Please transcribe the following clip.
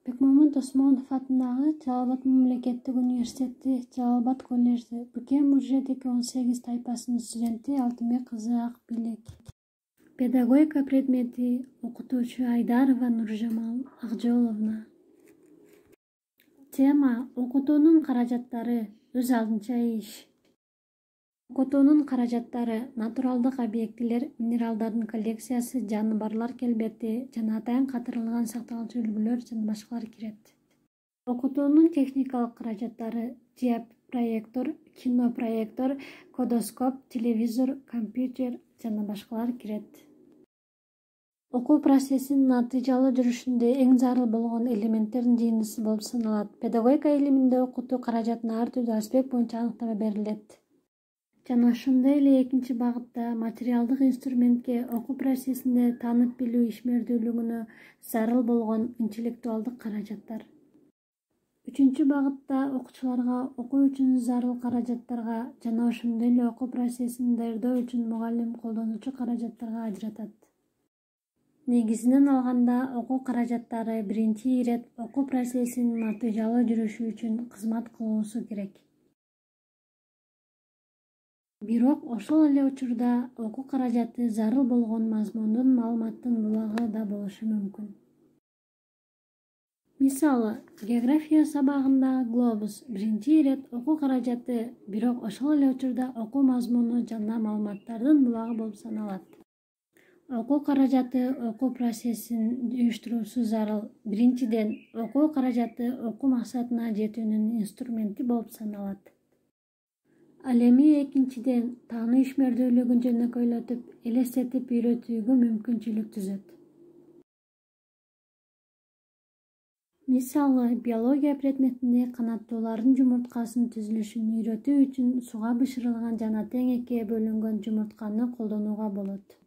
Бекмамат Осмонов атындагы Жалал Абад мамлекеттик университети, Жалал Абад коллежи Бүкен Муржедеги 18 тайпасынын студенти Алтынбек кызы Акбилек. Педагогика предмети окутуучу Айдарова Нуржамал Акжоловна. Тема: окутуунун каражаттары өз алдынча иш. Окутуунун каражаттары натуралдык объектилер, минералдардын коллекциясы, жаныбарлар келбети жана атайын катырылган сакталчу үлгүлөр жана башкалар кирет. Окутуунун техникалык каражаттары: диапроектор, кинопроектор, кодоскоп, телевизор, компьютер жана башкалар кирет. Окуу процессинин натыйжалуу жүрүшүндө эң зарыл болгон элементтердин жыйындысы болуп саналат. Педагогика илиминде окутуу каражатына ар түрдүү аспект боюнча аныктама берилет. Жана ошондой эле экинчи багытта материалдык инструментке окуу процессинде таанып билүү ишмердүүлүгүнө зарыл болгон интеллектуалдык каражаттар. Үчүнчү багытта окуучуларга окуу үчүн зарыл каражаттарга жана ошондой эле окуу процессин даярдоо үчүн мугалим колдонуучу каражаттарга ажыратат. Негизинен алганда, окуу каражаттары биринчи ирет окуу процессинин натыйжалуу жүрүшү үчүн кызмат кылуусу керек. Бирок ошол эле учурда окуу каражаты зарыл болгон мазмундун маалыматтын булагы да болушу мүмкүн. Мисалы, география сабагындагы глобус биринчи ирет окуу каражаты, бирок ошол эле учурда окуу мазмуну жана маалыматтардын булагы болуп саналат. Окуу каражаты окуу процессин уюштуруусу зарыл. Биринчиден, окуу каражаты окуу максатына жетүүнүн инструменти болуп саналат. Ал эми экинчиден, таануу ишмердүүлүгүн жөнөкөйлөтүп, элестетип үйрөтүүгө мүмкүнчүлүк түзөт. Мисалы, биология предметинде канаттуулардын жумурткасынын түзүлүшүн үйрөтүү үчүн суга бышырылган жана тең экиге бөлүнгөн жумуртканы колдонууга болот.